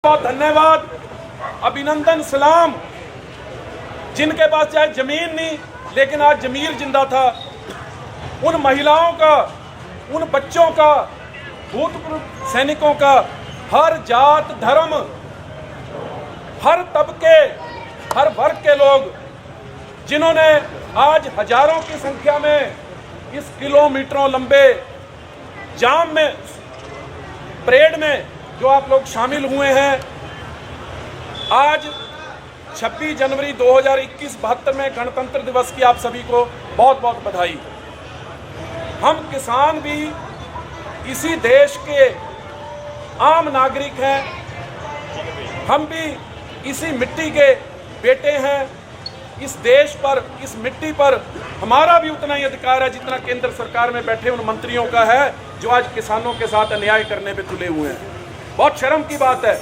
बहुत धन्यवाद, अभिनंदन, सलाम। जिनके पास चाहे जमीन नहीं लेकिन आज जमीर जिंदा था, उन महिलाओं का, उन बच्चों का, भूतपूर्व सैनिकों का, हर जात धर्म, हर तबके, हर वर्ग के लोग जिन्होंने आज हजारों की संख्या में इस किलोमीटरों लंबे जाम में, परेड में जो आप लोग शामिल हुए हैं। आज 26 जनवरी 2021 72वें गणतंत्र दिवस की आप सभी को बहुत बहुत बधाई। हम किसान भी इसी देश के आम नागरिक हैं, हम भी इसी मिट्टी के बेटे हैं। इस देश पर, इस मिट्टी पर हमारा भी उतना ही अधिकार है जितना केंद्र सरकार में बैठे उन मंत्रियों का है जो आज किसानों के साथ अन्याय करने पे तुले हुए हैं। बहुत शर्म की बात है।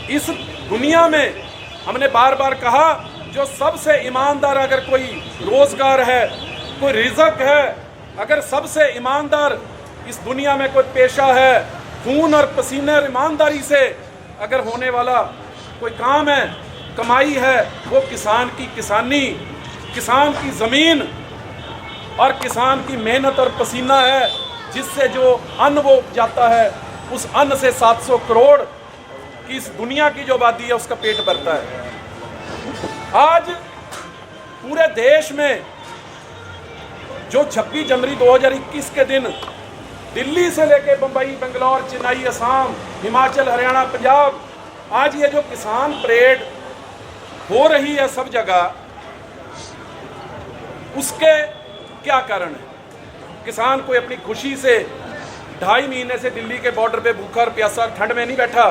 इस दुनिया में हमने बार बार कहा, जो सबसे ईमानदार अगर कोई रोजगार है, कोई रिज़्क है, अगर सबसे ईमानदार इस दुनिया में कोई पेशा है, खून और पसीने और ईमानदारी से अगर होने वाला कोई काम है, कमाई है, वो किसान की किसानी, किसान की ज़मीन और किसान की मेहनत और पसीना है, जिससे जो अन्न वो उपजाता है, उस अन्न से 700 करोड़ की इस दुनिया की जो आबादी है उसका पेट भरता है। आज पूरे देश में जो 26 जनवरी 2021 के दिन दिल्ली से लेकर बंबई, बेंगलोर, चेन्नई, असम, हिमाचल, हरियाणा, पंजाब, आज ये जो किसान परेड हो रही है सब जगह, उसके क्या कारण है? किसान कोई अपनी खुशी से 2.5 महीने से दिल्ली के बॉर्डर पे भूखा और प्यासा ठंड में नहीं बैठा।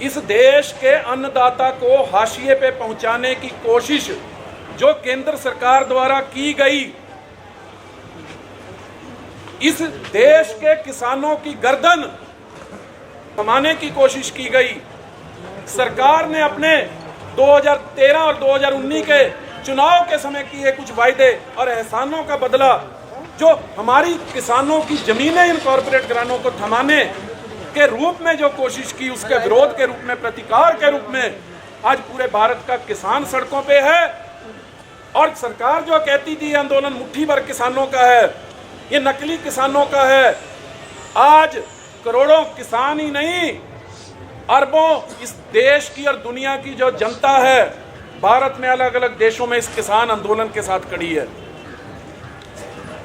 इस देश के अन्नदाता को हाशिए पे पहुंचाने की कोशिश जो केंद्र सरकार द्वारा की गई, इस देश के किसानों की गर्दन कमाने की कोशिश की गई। सरकार ने अपने 2013 और 2019 के चुनाव के समय किए कुछ वायदे और एहसानों का बदला, जो हमारी किसानों की जमीनें इन कॉरपोरेट घरानों को थमाने के रूप में जो कोशिश की, उसके विरोध के रूप में, प्रतिकार के रूप में आज पूरे भारत का किसान सड़कों पे है। और सरकार जो कहती थी आंदोलन मुट्ठी भर किसानों का है, ये नकली किसानों का है। आज करोड़ों किसान ही नहीं, अरबों इस देश की और दुनिया की जो जनता है, भारत में अलग अलग देशों में इस किसान आंदोलन के साथ खड़ी है।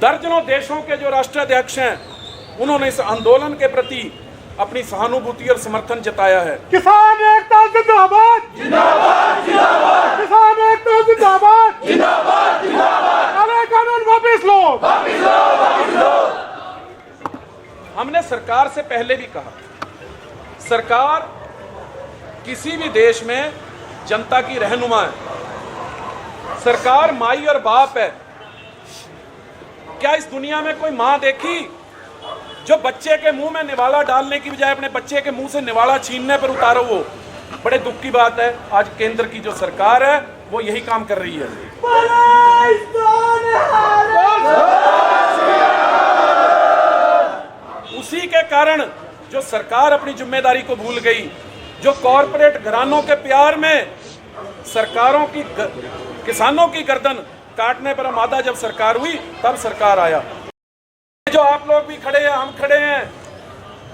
दर्जनों देशों के जो राष्ट्राध्यक्ष हैं, उन्होंने इस आंदोलन के प्रति अपनी सहानुभूति और समर्थन जताया है। किसान एकता जिंदाबाद, जिंदाबाद, जिंदाबाद। किसान एकता जिंदाबाद, जिंदाबाद, जिंदाबाद। काले कानून वापस लो, वापस लो, वापस लो। हमने सरकार से पहले भी कहा, सरकार किसी भी देश में जनता की रहनुमा है। सरकार माई और बाप है। क्या इस दुनिया में कोई मां देखी जो बच्चे के मुंह में निवाला डालने की बजाय अपने बच्चे के मुंह से निवाला छीनने पर उतारो? वो बड़े दुख की बात है। आज केंद्र की जो सरकार है वो यही काम कर रही है। उसी के कारण जो सरकार अपनी जिम्मेदारी को भूल गई, जो कॉरपोरेट घरानों के प्यार में सरकारों की किसानों की गर्दन काटने पर आमादा जब सरकार हुई, तब सरकार आया। जो आप लोग भी खड़े हैं, हम खड़े हैं,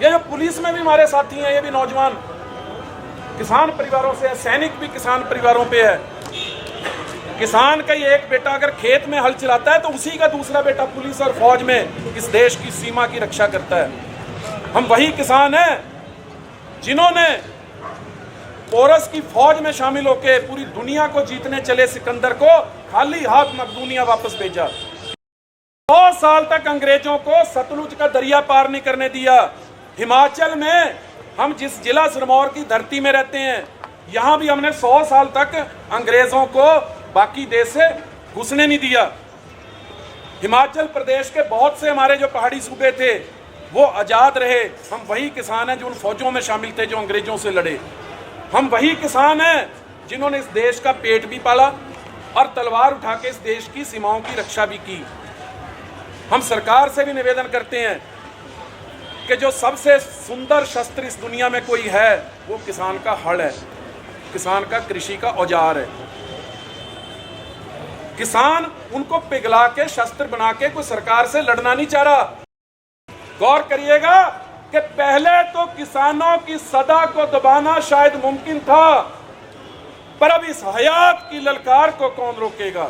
ये जो पुलिस में भी हमारे साथी हैं, ये भी नौजवान किसान परिवारों से है, सैनिक भी किसान परिवारों पे है। किसान का ये एक बेटा अगर खेत में हल चलाता है तो उसी का दूसरा बेटा पुलिस और फौज में इस देश की सीमा की रक्षा करता है। हम वही किसान हैं जिन्होंने पोरस की फौज में शामिल होकर पूरी दुनिया को जीतने चले सिकंदर को खाली हाथ मकदूनिया वापस भेजा। 100 साल तक अंग्रेजों को सतलुज का दरिया पार नहीं करने दिया। हिमाचल में हम जिस जिला सिरमौर की धरती में रहते हैं, यहाँ भी हमने 100 साल तक अंग्रेजों को बाकी देश से घुसने नहीं दिया। हिमाचल प्रदेश के बहुत से हमारे जो पहाड़ी सूबे थे वो आज़ाद रहे। हम वही किसान हैं जो उन फौजों में शामिल थे जो अंग्रेजों से लड़े। हम वही किसान हैं जिन्होंने इस देश का पेट भी पाला और तलवार उठा के इस देश की सीमाओं की रक्षा भी की। हम सरकार से भी निवेदन करते हैं कि जो सबसे सुंदर शस्त्र इस दुनिया में कोई है वो किसान का हल है, किसान का कृषि का औजार है। किसान उनको पिघला के शस्त्र बना के कोई सरकार से लड़ना नहीं चाह रहा। गौर करिएगा कि पहले तो किसानों की सदा को दबाना शायद मुमकिन था, पर अब इस हयात की ललकार को कौन रोकेगा।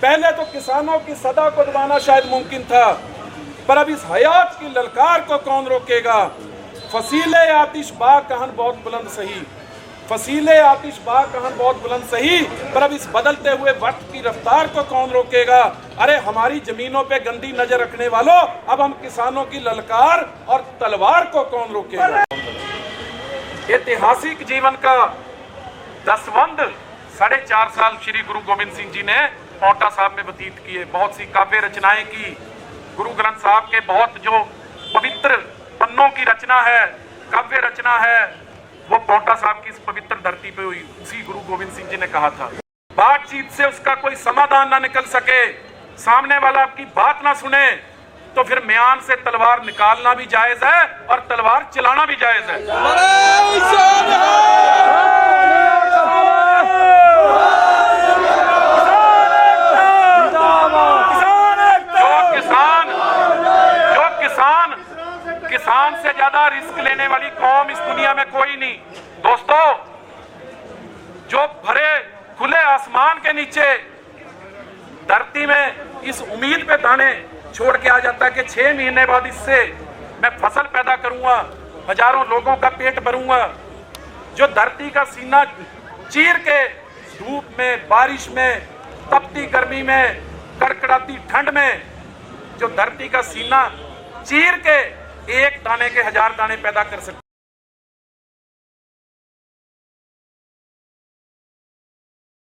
पहले तो किसानों की सदा को दबाना शायद मुमकिन था, पर अब इस हयात की ललकार को कौन रोकेगा। फसीले आतिशबाह कहन बहुत बुलंद सही, फसीले आतिशबाह कहन बहुत बुलंद सही, पर अब इस बदलते हुए वक्त की रफ्तार को कौन रोकेगा। अरे हमारी जमीनों पे गंदी नजर रखने वालों, अब हम किसानों की ललकार और तलवार को कौन रोकेगा। ऐतिहासिक जीवन का दसवंध 4.5 साल श्री गुरु गोविंद सिंह जी ने पांवटा साहब में व्यतीत किए। बहुत सी काव्य रचनाएं की, गुरु ग्रंथ साहब के बहुत जो पवित्र पन्नों की रचना है, काव्य रचना है, वो पांवटा साहब की इस पवित्र धरती पे हुई। उसी गुरु गोविंद सिंह जी ने कहा था, बातचीत से उसका कोई समाधान ना निकल सके, सामने वाला आपकी बात ना सुने, तो फिर म्यान से तलवार निकालना भी जायज है और तलवार चलाना भी जायज है। किसान से ज्यादा रिस्क लेने वाली कौम इस दुनिया में कोई नहीं। दोस्तों, जो भरे खुले आसमान के नीचे धरती में इस उम्मीद पे दाने छोड़ के आ जाता है कि 6 महीने बाद इससे मैं फसल पैदा करूंगा, हजारों लोगों का पेट भरूंगा, जो धरती का सीना चीर के धूप में, बारिश में, तपती गर्मी में, कड़कड़ाती ठंड में, जो धरती का सीना चीर के एक दाने के 1000 दाने पैदा कर सकते